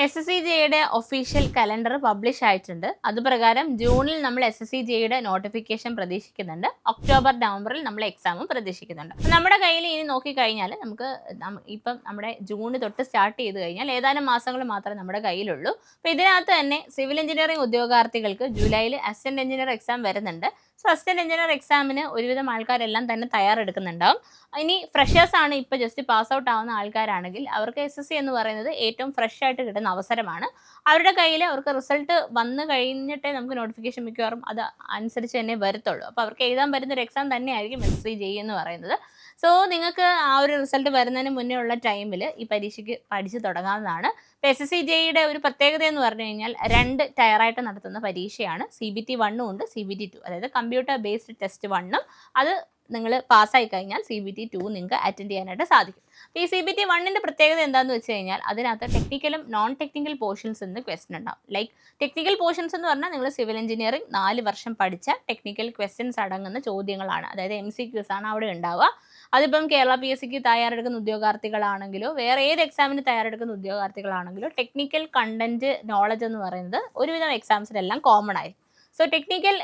SSCJയുടെ official calendar publish ആയിട്ടുണ്ട്. അതുപ്രകാരം ജൂണിൽ നമ്മൾ SSCJയുടെ നോട്ടിഫിക്കേഷൻ പ്രതീക്ഷിക്കുന്നുണ്ട്. ഒക്ടോബർ നവംബറിൽ നമ്മൾ എക്സാമും പ്രതീക്ഷിക്കുന്നുണ്ട്. നമ്മുടെ കയ്യിൽ ഇനി നോക്കിക്കഴിഞ്ഞാൽ നമുക്ക് ഇപ്പം നമ്മുടെ ജൂൺ തൊട്ട് സ്റ്റാർട്ട് ചെയ്ത് കഴിഞ്ഞാൽ ഏതാനും മാസങ്ങൾ മാത്രമേ നമ്മുടെ കയ്യിലുള്ളൂ. അപ്പോൾ ഇതിനകത്ത് തന്നെ സിവിൽ എഞ്ചിനീയറിംഗ് ഉദ്യോഗാർത്ഥികൾക്ക് ജൂലൈയിൽ അസിസ്റ്റന്റ് എഞ്ചിനീയർ എക്സാം വരുന്നുണ്ട്. സോ അസിസ്റ്റന്റ് എഞ്ചിനീയർ എക്സാമിന് ഒരുവിധം ആൾക്കാരെല്ലാം തന്നെ തയ്യാറെടുക്കുന്നുണ്ടാവും. ഇനി ഫ്രഷേഴ്സ് ആണ് ഇപ്പോൾ ജസ്റ്റ് പാസ് ഔട്ട് ആവുന്ന ആൾക്കാരാണെങ്കിൽ അവർക്ക് SSC എന്ന് പറയുന്നത് ഏറ്റവും ഫ്രഷ് ആയിട്ട് കിട്ടുന്ന അവസരമാണ്. അവരുടെ കയ്യിൽ അവർക്ക് റിസൾട്ട് വന്നു കഴിഞ്ഞിട്ടേ നമുക്ക് നോട്ടിഫിക്കേഷൻ മിക്കവാറും അത് അനുസരിച്ച് തന്നെ വരത്തുള്ളൂ. അപ്പോൾ അവർക്ക് എഴുതാൻ പറ്റുന്ന ഒരു എക്സാം തന്നെയായിരിക്കും SSCJ എന്ന് പറയുന്നത്. സോ നിങ്ങൾക്ക് ആ ഒരു റിസൾട്ട് വരുന്നതിന് മുന്നേ ഉള്ള ടൈമിൽ ഈ പരീക്ഷയ്ക്ക് പഠിച്ച് തുടങ്ങാവുന്നതാണ്. ഇപ്പോൾ SSCJയുടെ ഒരു പ്രത്യേകത എന്ന് പറഞ്ഞു കഴിഞ്ഞാൽ 2 ടയറായിട്ട് നടത്തുന്ന പരീക്ഷയാണ്. CBT 1 ഉണ്ട്, CBT 2, അതായത് കമ്പ്യൂട്ടർ ബേസ്ഡ് ടെസ്റ്റ് 1ഉം അത് നിങ്ങൾ പാസ്സായി കഴിഞ്ഞാൽ CBT 2 നിങ്ങൾക്ക് അറ്റൻഡ് ചെയ്യാനായിട്ട് സാധിക്കും. ഈ CBT 1ൻ്റെ പ്രത്യേകത എന്താണെന്ന് വെച്ച് കഴിഞ്ഞാൽ അതിനകത്ത് ടെക്നിക്കലും നോൺ ടെക്നിക്കൽ പോർഷൻസ് എന്ന് ക്വസ്റ്റൻ ഉണ്ടാവും. ലൈക്ക് ടെക്നിക്കൽ പോർഷൻസ് എന്ന് പറഞ്ഞാൽ നിങ്ങൾ സിവിൽ എഞ്ചിനീയറിംഗ് 4 വർഷം പഠിച്ച ടെക്നിക്കൽ ക്വസ്റ്റ്യൻസ് അടങ്ങുന്ന ചോദ്യങ്ങളാണ്, അതായത് MCQs ആണ് അവിടെ ഉണ്ടാവുക. അതിപ്പം കേരള PSCക്ക് തയ്യാറെടുക്കുന്ന ഉദ്യോഗാർത്ഥികളാണെങ്കിലോ വേറെ ഏത് എക്സാമിന് തയ്യാറെടുക്കുന്ന ഉദ്യോഗാർത്ഥികളാണെങ്കിലോ ടെക്നിക്കൽ കണ്ടന്റ് നോളജ് എന്ന് പറയുന്നത് ഒരുവിധം എക്സാംസിലെല്ലാം കോമൺ ആയിരിക്കും. സോ ടെക്നിക്കൽ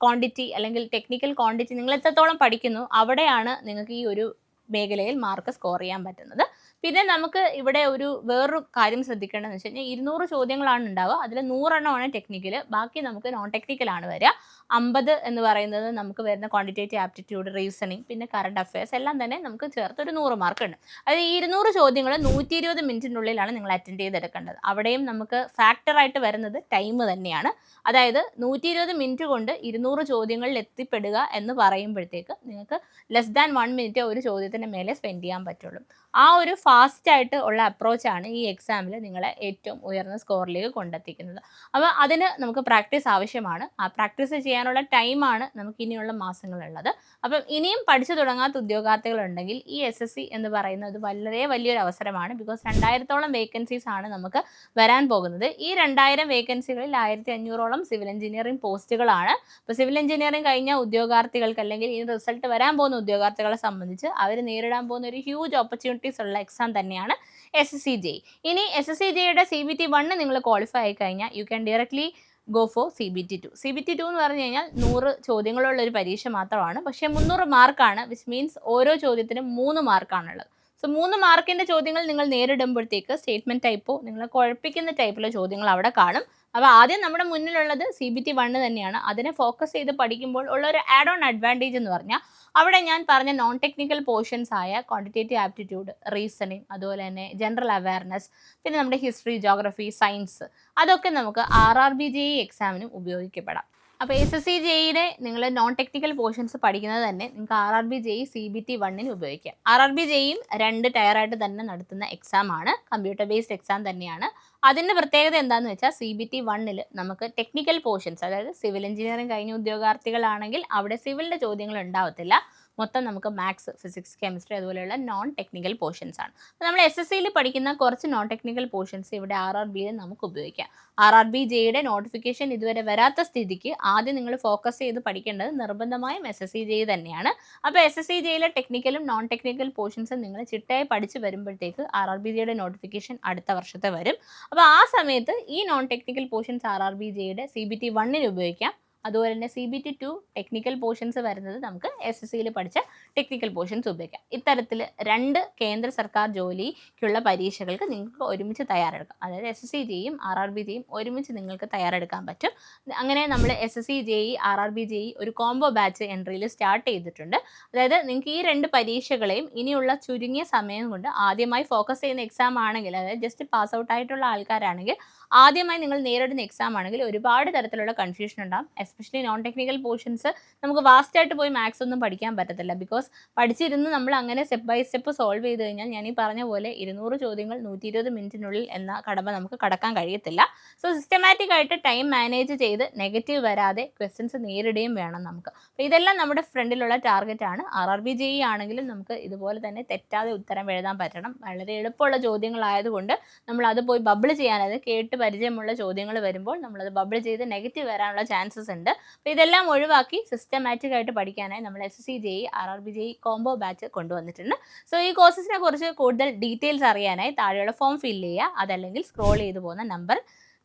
ക്വാണ്ടിറ്റി അല്ലെങ്കിൽ ടെക്നിക്കൽ ക്വാണ്ടിറ്റി നിങ്ങൾ എത്രത്തോളം പഠിക്കുന്നു അവിടെയാണ് നിങ്ങൾക്ക് ഈ ഒരു മേഖലയിൽ മാർക്ക് സ്കോർ ചെയ്യാൻ പറ്റുന്നത്. പിന്നെ നമുക്ക് ഇവിടെ വേറൊരു കാര്യം ശ്രദ്ധിക്കേണ്ടതെന്ന് വെച്ച് കഴിഞ്ഞാൽ 200 ചോദ്യങ്ങളാണ് ഉണ്ടാവുക. അതിൽ 100 എണ്ണമാണ് ടെക്നിക്കൽ, ബാക്കി നമുക്ക് നോൺ ടെക്നിക്കലാണ് വരിക. 50 എന്ന് പറയുന്നത് നമുക്ക് വരുന്ന ക്വാണ്ടിറ്റേറ്റീവ് ആപ്റ്റിറ്റ്യൂഡ്, റീസണിങ്, പിന്നെ കറണ്ട് അഫയേഴ്സ് എല്ലാം തന്നെ നമുക്ക് ചേർത്ത് ഒരു 100 മാർക്ക് ഉണ്ട്. അതായത് ഈ 200 ചോദ്യങ്ങൾ 120 മിനിറ്റിനുള്ളിലാണ് നിങ്ങൾ അറ്റൻഡ് ചെയ്തെടുക്കേണ്ടത്. അവിടെയും നമുക്ക് ഫാക്ടറായിട്ട് വരുന്നത് ടൈം തന്നെയാണ്. അതായത് 120 മിനിറ്റ് കൊണ്ട് 200 ചോദ്യങ്ങളിൽ എത്തിപ്പെടുക എന്ന് പറയുമ്പോഴത്തേക്ക് നിങ്ങൾക്ക് ലെസ് ദാൻ 1 മിനിറ്റ് ഒരു ചോദ്യത്തിന് മേലെ സ്പെൻഡ് ചെയ്യാൻ പറ്റുള്ളൂ. ആ ഒരു ഫാസ്റ്റായിട്ട് ഉള്ള അപ്രോച്ചാണ് ഈ എക്സാമിൽ നിങ്ങളെ ഏറ്റവും ഉയർന്ന സ്കോറിലേക്ക് കൊണ്ടെത്തിക്കുന്നത്. അപ്പോൾ അതിന് നമുക്ക് പ്രാക്ടീസ് ആവശ്യമാണ്. ആ പ്രാക്ടീസ് ചെയ്യാനുള്ള ടൈമാണ് നമുക്ക് ഇനിയുള്ള മാസങ്ങളുള്ളത്. അപ്പം ഇനിയും പഠിച്ചു തുടങ്ങാത്ത ഉദ്യോഗാർത്ഥികളുണ്ടെങ്കിൽ ഈ SSC എന്ന് പറയുന്നത് വളരെ വലിയൊരു അവസരമാണ്. ബിക്കോസ് 2000-ഓളം വേക്കൻസീസ് ആണ് നമുക്ക് വരാൻ പോകുന്നത്. ഈ 2000 വേക്കൻസികളിൽ 1500-ഓളം സിവിൽ എഞ്ചിനീയറിംഗ് പോസ്റ്റുകളാണ്. അപ്പോൾ സിവിൽ എഞ്ചിനീയറിംഗ് കഴിഞ്ഞ ഉദ്യോഗാർത്ഥികൾക്ക് അല്ലെങ്കിൽ ഈ റിസൾട്ട് വരാൻ പോകുന്ന ഉദ്യോഗാർത്ഥികളെ സംബന്ധിച്ച് അവർ നേരിടാൻ പോകുന്ന ഒരു ഹ്യൂജ് ഓപ്പർച്യൂണിറ്റീസ് ഉള്ള എക്സാം തന്നെയാണ് SSCJ. ഇനി SSCJയുടെ CBT 1 നിങ്ങൾ ക്വാളിഫൈ ആയി കഴിഞ്ഞാൽ you can directly go for CBT 2. CBT 2 എന്ന് പറഞ്ഞു കഴിഞ്ഞാൽ 100 ചോദ്യങ്ങളുള്ള ഒരു പരീക്ഷ മാത്രമാണ്. പക്ഷേ 300 മാർക്കാണ്, വിച്ച് മീൻസ് ഓരോ ചോദ്യത്തിനും 3 മാർക്കാണുള്ളത്. സോ 3 മാർക്കിൻ്റെ ചോദ്യങ്ങൾ നിങ്ങൾ നേരിടുമ്പോഴത്തേക്ക് സ്റ്റേറ്റ്മെൻറ്റ് ടൈപ്പോ നിങ്ങളെ കുഴപ്പിക്കുന്ന ടൈപ്പിലുള്ള ചോദ്യങ്ങൾ അവിടെ കാണും. അപ്പോൾ ആദ്യം നമ്മുടെ മുന്നിലുള്ളത് CBT 1 തന്നെയാണ്. അതിനെ ഫോക്കസ് ചെയ്ത് പഠിക്കുമ്പോൾ ഉള്ള ഒരു ആഡ് ഓൺ അഡ്വാൻറ്റേജ് എന്ന് പറഞ്ഞാൽ അവിടെ ഞാൻ പറഞ്ഞ നോൺ ടെക്നിക്കൽ പോർഷൻസ് ആയ ക്വാണ്ടിറ്റേറ്റീവ് ആപ്റ്റിറ്റ്യൂഡ്, റീസണിങ്, അതുപോലെ തന്നെ ജനറൽ അവയർനെസ്, പിന്നെ നമ്മുടെ ഹിസ്റ്ററി, ജോഗ്രഫി, സയൻസ്, അതൊക്കെ നമുക്ക് RRBJE എക്സാമിനും ഉപയോഗിക്കപ്പെടാം. അപ്പോൾ SSCJയുടെ നിങ്ങൾ നോൺ ടെക്നിക്കൽ പോർഷൻസ് പഠിക്കുന്നത് തന്നെ നിങ്ങൾക്ക് RRBJE CBT 1 ഉപയോഗിക്കാം. RRBJEയും 2 ടയറായിട്ട് തന്നെ നടത്തുന്ന എക്സാമാണ്, കമ്പ്യൂട്ടർ ബേസ്ഡ് എക്സാം തന്നെയാണ്. അതിൻ്റെ പ്രത്യേകത എന്താണെന്ന് വെച്ചാൽ CBT 1 നമുക്ക് ടെക്നിക്കൽ പോർഷൻസ്, അതായത് സിവിൽ എഞ്ചിനീയറിംഗ് കഴിഞ്ഞ ഉദ്യോഗാർത്ഥികളാണെങ്കിൽ അവിടെ സിവിലിൻ്റെ ചോദ്യങ്ങൾ ഉണ്ടാവത്തില്ല. മൊത്തം നമുക്ക് മാത്സ്, ഫിസിക്സ്, കെമിസ്ട്രി അതുപോലെയുള്ള നോൺ ടെക്നിക്കൽ പോർഷൻസ് ആണ്. നമ്മൾ SSCയിൽ പഠിക്കുന്ന കുറച്ച് നോൺ ടെക്നിക്കൽ പോർഷൻസ് ഇവിടെ RRBയിൽ നമുക്ക് ഉപയോഗിക്കാം. RRBJയുടെ നോട്ടിഫിക്കേഷൻ ഇതുവരെ വരാത്ത സ്ഥിതിക്ക് ആദ്യം നിങ്ങൾ ഫോക്കസ് ചെയ്ത് പഠിക്കേണ്ടത് നിർബന്ധമായും SSCJ തന്നെയാണ്. അപ്പോൾ SSCJയിലെ ടെക്നിക്കലും നോൺ ടെക്നിക്കൽ പോർഷൻസും നിങ്ങൾ ചിട്ടയായി പഠിച്ച് വരുമ്പോഴത്തേക്ക് RRBJയുടെ നോട്ടിഫിക്കേഷൻ അടുത്ത വർഷത്തെ വരും. അപ്പോൾ ആ സമയത്ത് ഈ നോൺ ടെക്നിക്കൽ പോർഷൻസ് RRBJയുടെ CBT 1 ഉപയോഗിക്കാം. അതുപോലെ തന്നെ CBT 2 ടെക്നിക്കൽ പോർഷൻസ് വരുന്നത് നമുക്ക് SSCയിൽ പഠിച്ച ടെക്നിക്കൽ പോർഷൻസ് ഉപയോഗിക്കാം. ഇത്തരത്തിൽ 2 കേന്ദ്ര സർക്കാർ ജോലിക്കുള്ള പരീക്ഷകൾക്ക് നിങ്ങൾക്ക് ഒരുമിച്ച് തയ്യാറെടുക്കാം. അതായത് SSCJയും RRBJയും ഒരുമിച്ച് നിങ്ങൾക്ക് തയ്യാറെടുക്കാൻ പറ്റും. അങ്ങനെ നമ്മൾ SSCJE RRBJE ഒരു കോംബോ ബാച്ച് എൻട്രിയിൽ സ്റ്റാർട്ട് ചെയ്തിട്ടുണ്ട്. അതായത് നിങ്ങൾക്ക് ഈ 2 പരീക്ഷകളെയും ഇനിയുള്ള ചുരുങ്ങിയ സമയം കൊണ്ട് ആദ്യമായി ഫോക്കസ് ചെയ്യുന്ന എക്സാം ആണെങ്കിൽ, അതായത് ജസ്റ്റ് പാസ് ഔട്ട് ആയിട്ടുള്ള ആൾക്കാരാണെങ്കിൽ ആദ്യമായി നിങ്ങൾ നേരിടുന്ന എക്സാം ആണെങ്കിൽ ഒരുപാട് തരത്തിലുള്ള കൺഫ്യൂഷൻ ഉണ്ടാകും. എസ്പെഷ്യലി നോൺ ടെക്നിക്കൽ പോർഷൻസ് നമുക്ക് വാസ്റ്റായിട്ട് പോയി മാത്സ് ഒന്നും പഠിക്കാൻ പറ്റത്തില്ല. ബിക്കോസ് പഠിച്ചിരുന്ന് നമ്മൾ അങ്ങനെ സ്റ്റെപ്പ് ബൈ സ്റ്റെപ്പ് സോൾവ് ചെയ്ത് കഴിഞ്ഞാൽ ഞാൻ ഈ പറഞ്ഞ പോലെ 200 ചോദ്യങ്ങൾ 120 മിനിറ്റിനുള്ളിൽ എന്ന കടമ നമുക്ക് കടക്കാൻ കഴിയത്തില്ല. സോ സിസ്റ്റമാറ്റിക് ആയിട്ട് ടൈം മാനേജ് ചെയ്ത് നെഗറ്റീവ് വരാതെ ക്വസ്റ്റ്യൻസ് നേരിടുകയും വേണം നമുക്ക്. അപ്പോൾ ഇതെല്ലാം നമ്മുടെ ഫ്രണ്ടിലുള്ള ടാർഗറ്റാണ്. RRBJE ആണെങ്കിലും നമുക്ക് ഇതുപോലെ തന്നെ തെറ്റാതെ ഉത്തരം എഴുതാൻ പറ്റണം. വളരെ എളുപ്പമുള്ള ചോദ്യങ്ങളായതുകൊണ്ട് നമ്മൾ അത് പോയി ബബിൾ ചെയ്യാൻ, അത് കേട്ട് പരിചയമുള്ള ചോദ്യങ്ങൾ വരുമ്പോൾ നമ്മളത് ബബിൾ ചെയ്ത് നെഗറ്റീവ് വരാനുള്ള ചാൻസസ് ഉണ്ട്. അപ്പോൾ ഇതെല്ലാം ഒഴിവാക്കി സിസ്റ്റമാറ്റിക് ആയിട്ട് പഠിക്കാനായി നമ്മൾ SSC JEE RRB JEE combo batch കൊണ്ടുവന്നിട്ടുണ്ട്. സോ ഈ കോഴ്സസിനെ കുറിച്ച് കൂടുതൽ ഡീറ്റെയിൽസ് അറിയാനായി താഴെയുള്ള ഫോം ഫില്ല് ചെയ്യുക, അതല്ലെങ്കിൽ സ്ക്രോൾ ചെയ്തു പോകുന്ന നമ്പർ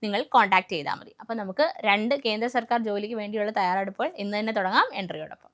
നിങ്ങൾ കോൺടാക്ട് ചെയ്താൽ മതി. അപ്പോൾ നമുക്ക് 2 കേന്ദ്ര സർക്കാർ ജോലിക്ക് വേണ്ടിയുള്ള തയ്യാറെടുപ്പുകൾ ഇന്ന് തന്നെ തുടങ്ങാം എൻട്രിയോടൊപ്പം.